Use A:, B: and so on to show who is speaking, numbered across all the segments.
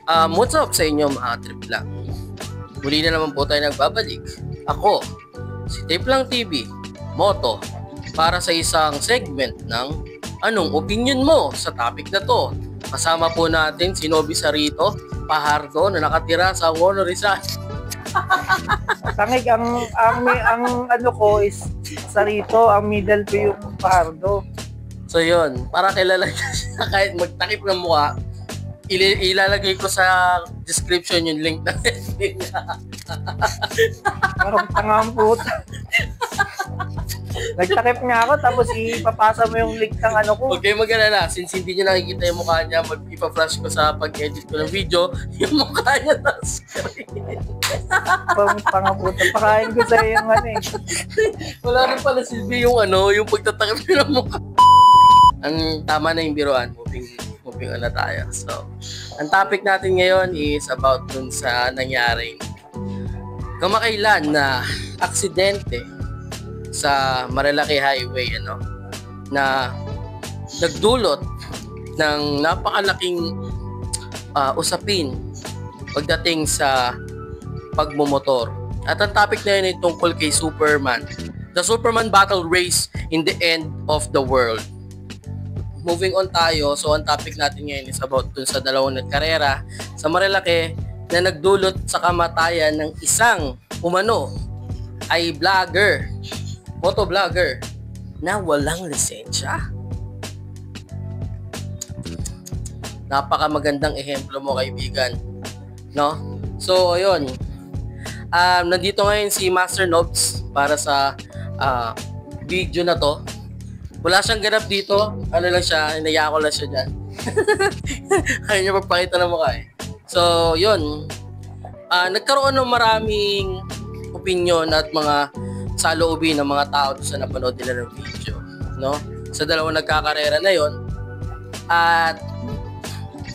A: What's up sa inyo mga trip lang? Muli na naman po tayo nagbabalik. Ako, si Trip Lang TV, Moto, para sa isang segment ng Anong Opinion Mo sa topic na to. Kasama po natin si Nobby Sarito, Pahardo na nakatira sa Honor Rizal.
B: Tangig, ang ano ko is Sarito, ang middle ko yung Pahardo.
A: So yun, para kilala niya siya kahit magtakip ng mukha, ilalagay ko sa description yung link na niya.
B: Parang tangang puta. Nagtakip nga ako tapos ipapasa mo yung link ng ano ko.
A: Huwag kayong mag-alala, since hindi nyo nakikita yung mukha niya, ipaflash ko sa pag-edit ko ng video, yung mukha niya na screen.
B: Tangang puta, pakain ko sa'yo yung ano eh.
A: Wala rin pala silbi yung yung pagtatakip nyo ng mukha. Ang tama na yung biruan, moving on na tayo. So, ang topic natin ngayon is about dun sa nangyaring kamakailan na aksidente sa Marilaki Highway, na nagdulot ng napakalaking usapin pagdating sa pagmumotor. At ang topic na yun ay tungkol kay Superman. The Superman Battle Race in the End of the World. Moving on tayo, so ang topic natin ngayon is about dun sa dalawang nagkarera sa Marilaki na nagdulot sa kamatayan ng isang umano ay vlogger, motovlogger na walang lisensya. Napakamagandang ehemplo mo, kaibigan, no? So ayun, nandito ngayon si Master Nobs para sa video na to. Wala siyang ganap dito. Ano lang siya, inaya ko lang siya dyan. Ayaw niya magpakita ng mukha eh. So, yun. Nagkaroon ng maraming opinion at mga saloobin ng mga tao sa napanood nila ng video, no? Sa dalawang nagkakarera na yon. At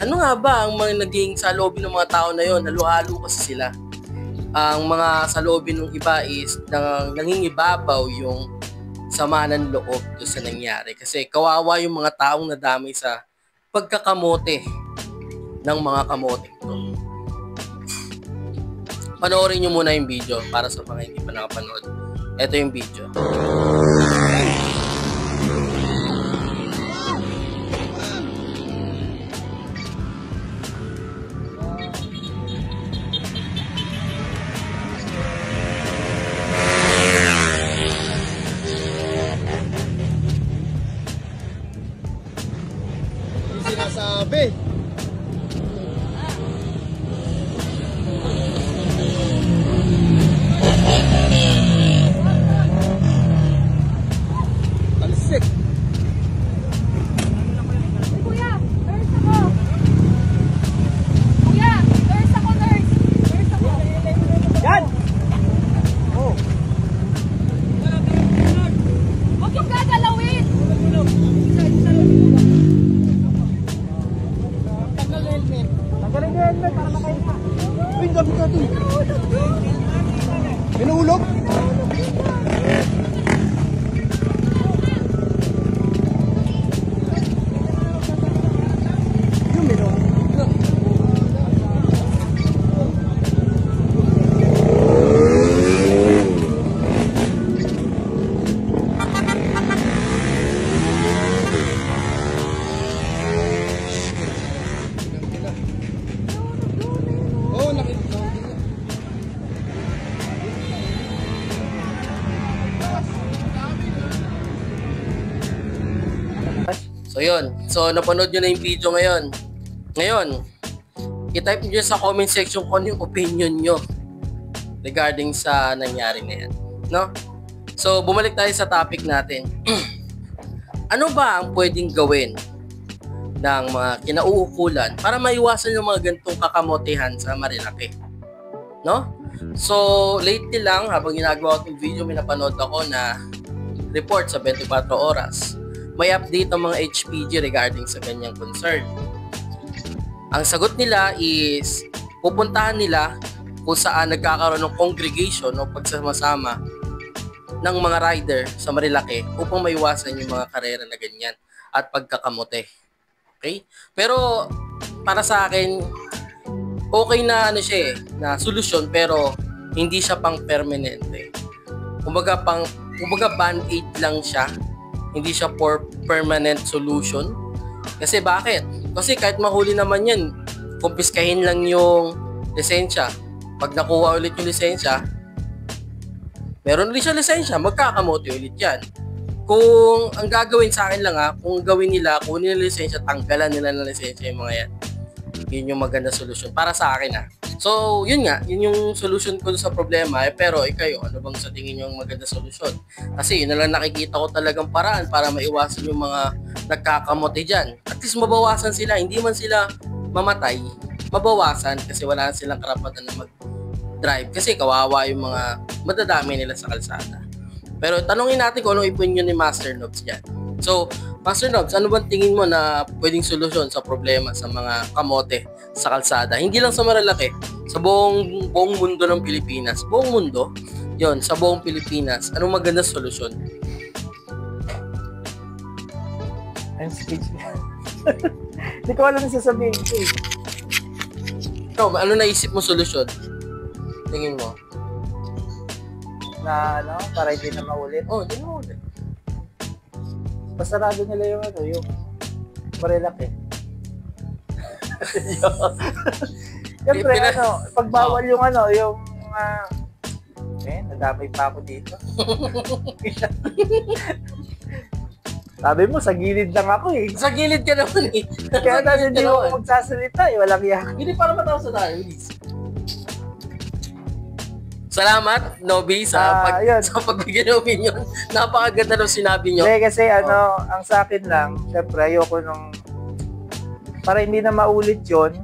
A: ano nga ba ang mga naging saloobin ng mga tao na yon? Halo-halo kasi sila. Ang mga saloobin ng iba is nangingibabaw yung sama ng loob doon sa nangyari. Kasi kawawa yung mga taong nadamay sa pagkakamote ng mga kamote to. Panoorin nyo muna yung video para sa mga hindi pa nakapanood. Ito yung video.
C: Sinasabi. Talsik.
D: Kuya, nurse ako. Kuya, nurse ako, nurse. Nurse ako.
B: Yan! Oh.
D: Huwag yung gagalawin.
B: Tanggalin niyo yan para makaisa.
C: Uy, dami ka dun. Pinuulog? Yung pinuulog. Oo, nakita.
A: So yun. So napanood nyo na yung video ngayon. Ngayon, i-type nyo sa comment section kung ano yung opinion nyo regarding sa nangyari na yan. No? So bumalik tayo sa topic natin. Ano ba ang pwedeng gawin ng mga kinauukulan para maiwasan yung mga ganitong kakamotehan sa Marilaki? No? So lately lang, habang ginagawa ko yung video, may napanood ako na report sa 24 oras. May update ng mga HPG regarding sa ganyang concern. Ang sagot nila is pupuntahan nila kung saan nagkakaroon ng congregation o pagsama-sama ng mga rider sa Marilaki upang maiwasan yung mga karera na ganyan at pagkakamote. Okay? Pero para sa akin, okay na ano siya na solusyon pero hindi siya pang permanente. Kumbaga band-aid lang siya. Hindi siya for permanent solution. Kasi bakit? Kasi kahit mahuli naman yan, kumpiskahin lang yung lisensya. Pag nakuha ulit yung lisensya, meron ulit siya lisensya, magkakamote ulit yan. Kung ang gagawin sa akin lang kung gawin nila, kunin nila lisensya, tanggalan nila ng lisensya yung mga yan. Yun yung maganda solusyon para sa akin So, yun yung solution ko sa problema pero kayo, ano bang sa tingin nyo ang maganda solusyon? Kasi yun na lang nakikita ko talagang paraan para maiwasan yung mga nagkakamote dyan. At least mabawasan sila, hindi man sila mamatay, mabawasan kasi wala silang karapatan na mag-drive kasi kawawa yung mga madadami nila sa kalsada. Pero tanungin natin kung anong opinion ni Master Nobs dyan. So, Master Nobs, ano bang tingin mo na pwedeng solusyon sa problema sa mga kamote sa kalsada? Hindi lang sa Marilaki, sa buong mundo ng Pilipinas. Buong mundo, yon sa buong Pilipinas. Anong maganda solusyon?
B: I'm speechless. Hindi ko alam yung sasabihin ko eh.
A: Ikaw, ano naisip mo solusyon? Tingin mo?
B: Na para hindi na maulit.
A: Hindi mo ulit.
B: Pasarado nila yung Marilaki. Siyempre, pagbawal yung nadamay pa ako dito. Sabi mo, sa gilid lang ako eh.
A: Sa gilid ka naman eh.
B: Kaya dahil hindi mo magsasalita eh, walang yak.
A: Hindi para matapos na tayo, please. Salamat, Nobby, sa pagbigay ng opinion. Napakaganda ng sinabi nyo.
B: Hindi, kasi ang sa akin lang, syempre, ayoko para hindi na maulit yun,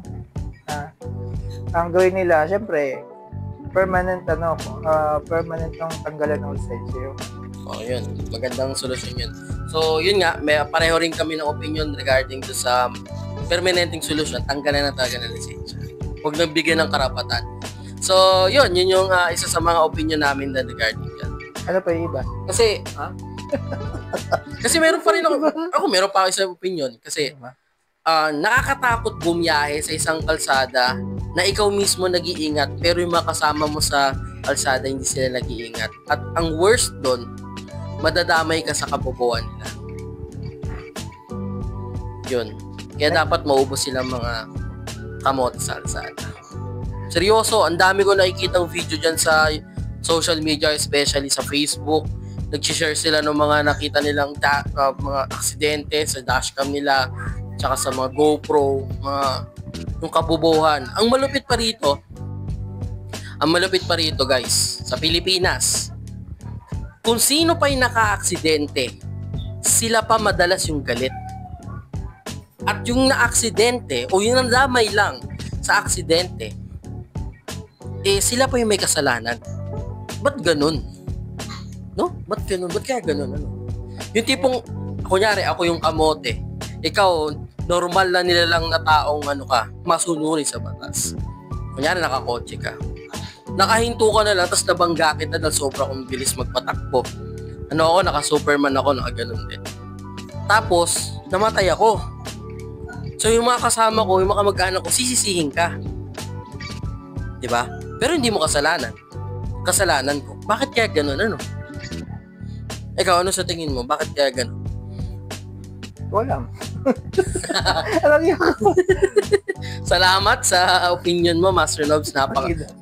B: ang gawin nila, syempre, permanent ng tanggalan ng lisensya yun.
A: Yun. Magandang solusyon yun. So, yun pareho rin kami ng opinion regarding to sa permanenteng solusyon, tanggalan na talaga ng lisensya. Huwag nagbigay ng karapatan. So, yun yung isa sa mga opinion namin na regarding yan.
B: Ano pa yung iba?
A: Kasi, kasi meron pa rin ako meron pa ako isang opinion. Kasi, nakakatakot bumiyahe sa isang kalsada na ikaw mismo nag-iingat pero yung mga kasama mo sa kalsada hindi sila nag-iingat. At ang worst doon, madadamay ka sa kabobohan nila. Yun. Kaya dapat maubos silang mga kamote sa kalsada. Seryoso, ang dami ko nakikitang video dyan sa social media, especially sa Facebook. Nag-share sila ng mga nakita nilang mga aksidente sa dashcam nila, tsaka sa mga GoPro, yung kabubuhan. Ang malupit pa rito guys, sa Pilipinas, kung sino pa yung naka-aksidente, sila pa madalas yung galit. At yung na-aksidente, o yung nadamay lang sa aksidente, sila pa yung may kasalanan. Ba't ganun? No? Ba't ganun? Ba't kaya ganun? Yung tipong, kunyari, ako yung kamote. Ikaw, normal na nilalang na taong masunurin sa batas. Kunyari, nakakotse ka. Nakahinto ka na lang, tapos nabangga kita dahil sobra kong bilis magpatakbo. Naka-superman ako, nakaganon din. Tapos, namatay ako. So, yung mga kasama ko, yung mga kamag-anak ko, sisisihin ka. Diba? Pero hindi mo kasalanan. Kasalanan ko. Bakit kaya ganun? Ikaw, ano sa tingin mo? Bakit kaya ganun?
B: Wala. Alam niyo ako.
A: Salamat sa opinion mo, Master Nobs.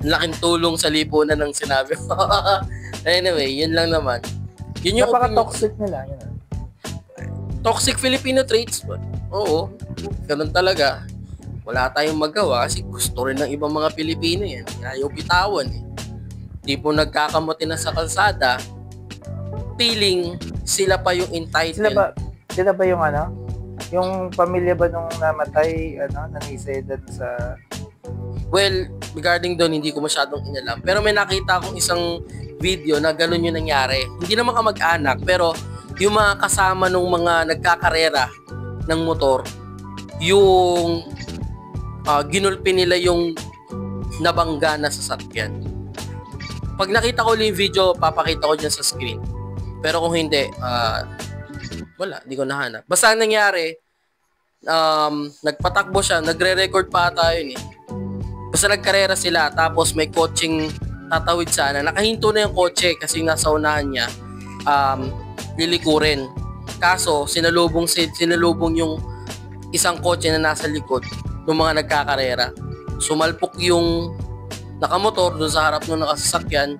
A: Laking tulong sa lipunan ng sinabi mo. Anyway, yun lang naman. Yun yung
B: napaka-toxic nila. Yun.
A: Toxic Filipino traits ba? Oo. Ganun talaga. Wala tayong magawa kasi gusto rin ng ibang mga Pilipino yan. Ayaw bitawan eh. Tipo nagkakamote na sa kalsada, feeling sila pa yung entitled.
B: Sila ba yung yung pamilya ba nung namatay, nanisay doon sa...
A: Well, regarding doon, hindi ko masyadong inalam. Pero may nakita akong isang video na gano'n yung nangyari. Hindi naman kamag-anak, pero yung mga kasama nung mga nagkakarera ng motor, yung ginulpi nila yung nabangga na sasakyan. Pag nakita ko yung video, papakita ko dyan sa screen. Pero kung hindi, wala, hindi ko nahanap. Basta ang nangyari, nagpatakbo siya, nagre-record pa tayo yun eh. Basta nagkarera sila, tapos may coaching tatawid sana. Nakahinto na yung kotse kasi nasa unahan niya, lilikurin. Kaso, sinalubong yung isang kotse na nasa likod ng mga nagkakarera. Sumalpok yung nakamotor doon sa harap ng nakasasakyan,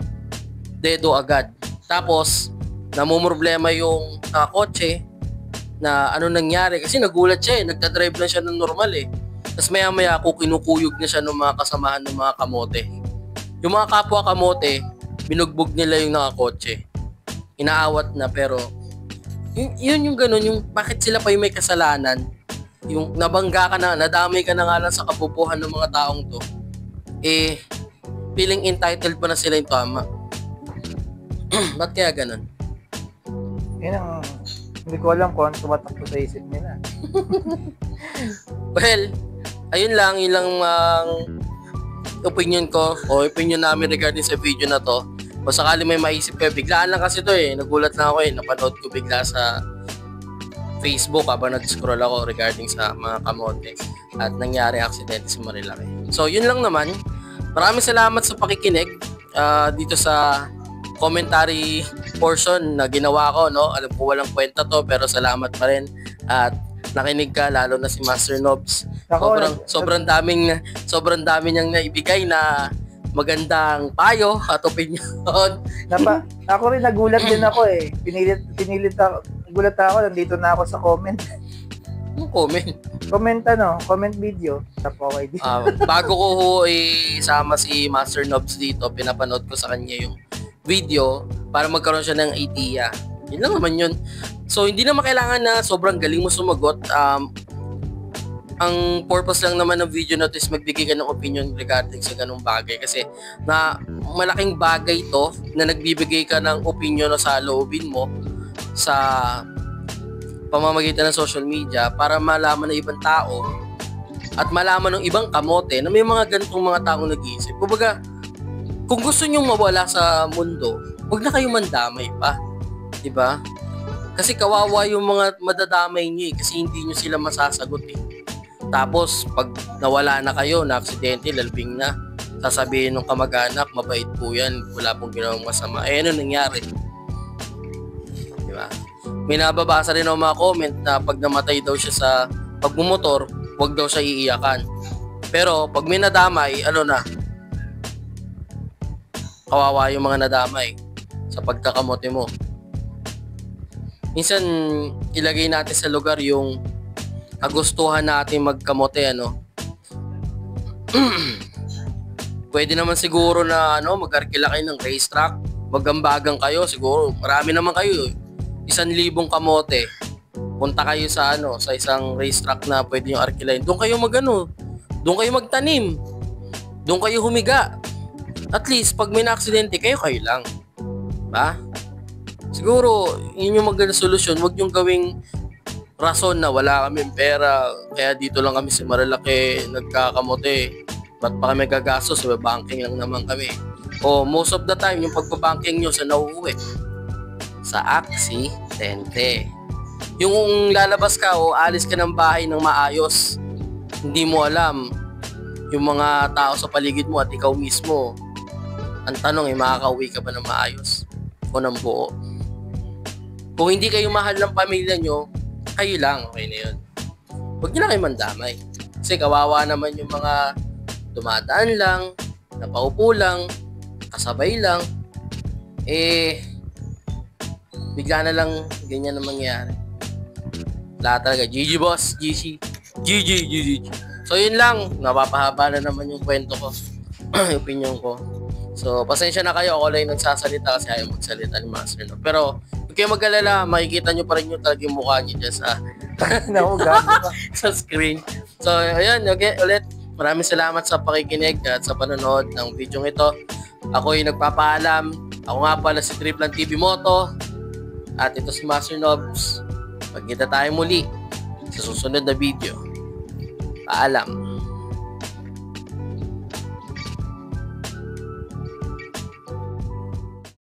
A: dedo agad. Tapos, namumroblema yung kotse na ano nangyari. Kasi nagulat siya nagdadrive lang siya ng normal Tapos maya-maya kinukuyog na siya ng mga kasamahan ng mga kamote. Yung mga kapwa kamote, binugbog nila yung nakakotse. Inaawat na pero yun yung ganun, yung bakit sila pa yung may kasalanan. Yung nabangga ka na, nadamay ka na nga lang sa kapupuhan ng mga taong to. Feeling entitled pa na sila yung tama. Ba't kaya ganun?
B: Yun ang, hindi ko alam kung ano tumatakbo sa isip nila.
A: Well, ayun lang, yun lang ang opinion ko o opinion namin regarding sa video na to. Kung sakali may maisip kayo, biglaan lang kasi to nagulat lang ako napanood ko bigla sa Facebook habang nag-scroll ako regarding sa mga kamote at nangyari aksidente sa Marilaki. So yun lang naman, maraming salamat sa pakikinig dito sa commentary portion na ginawa ko, no? Alam ko walang kwenta to pero salamat pa rin at nakinig ka, lalo na si Master Nobs. Sobrang daming niyang naibigay na magandang payo at opinion.
B: Ako rin nagulat din ako Pinilit ako, nagulat ako, nandito na ako sa comment.
A: Anong comment?
B: Comment video. Okay din.
A: Bago ko isama si Master Nobs dito, pinapanood ko sa kanya yung video para magkaroon siya ng idea. Yun lang naman yun. So, hindi naman kailangan na sobrang galing mo sumagot. Ang purpose lang naman ng video na ito is magbigay ka ng opinion regarding sa ganung bagay. Kasi na malaking bagay to na nagbibigay ka ng opinion o sa loobin mo sa pamamagitan ng social media para malaman ng ibang tao at malaman ng ibang kamote na may mga ganitong mga taong nag-iisip. Kumbaga, kung gusto nyong mawala sa mundo, huwag na kayong mandamay pa. Diba? Kasi kawawa yung mga madadamay nyo kasi hindi nyo sila masasagot Tapos, pag nawala na kayo, na aksidente, lalbing na, sasabihin ng kamag-anak, mabait po yan, wala pong ginawang masama. Ano nangyari? Diba? May nababasa rin ako mga comment na pag namatay daw siya sa pagmumotor, huwag daw siya iiyakan. Pero, pag may nadamay, kawawa yung mga nadamay sa pagkakamote mo. Minsan, ilagay natin sa lugar yung kagustuhan natin magkamote, Pwede naman siguro na, mag-arkila kayo ng racetrack, magambagan kayo, siguro, marami naman kayo, 1,000 kamote. Punta kayo sa, sa isang racetrack na pwede yung arkilain. Doon kayo doon kayo magtanim, doon kayo humiga. At least, pag may na-aksidente, kayo lang. Ba? Siguro, yun yung magandang solusyon. Huwag yung gawing rason na wala kaming pera, kaya dito lang kami sa Marilaki nagkakamote. Ba't pa kami gagastos? Banking lang naman kami. O most of the time, yung pagbabanking nyo sa nauuwi. Sa aksidente. Yung lalabas ka o alis ka ng bahay ng maayos, hindi mo alam yung mga tao sa paligid mo at ikaw mismo. Ang tanong makakauwi ka ba ng maayos? O ng buo? Kung hindi kayo mahal ng pamilya nyo, kayo lang, okay na yun. Huwag nyo na kayo mandamay. Kasi kawawa naman yung mga dumadaan lang, napaupo lang, kasabay lang, bigla na lang ganyan na mangyari. Lahat talaga, GG boss, GG. So yun lang, napapahaba na naman yung kwento ko, yung opinion ko. So pasensya na kayo, ako lang nagsasalita kasi ayaw magsalita ni Master. Pero huwag kayo mag-alala, makikita nyo pa rin yung talagang mukha nyo dyan sa sa screen. So ayun, okay, ulit. Maraming salamat sa pakikinig at sa panonood ng video ito. Ako'y nagpapaalam. Ako nga pala si Triplan TV Moto. At ito si Master Nobs. Magkita tayo muli sa susunod na video. Paalam.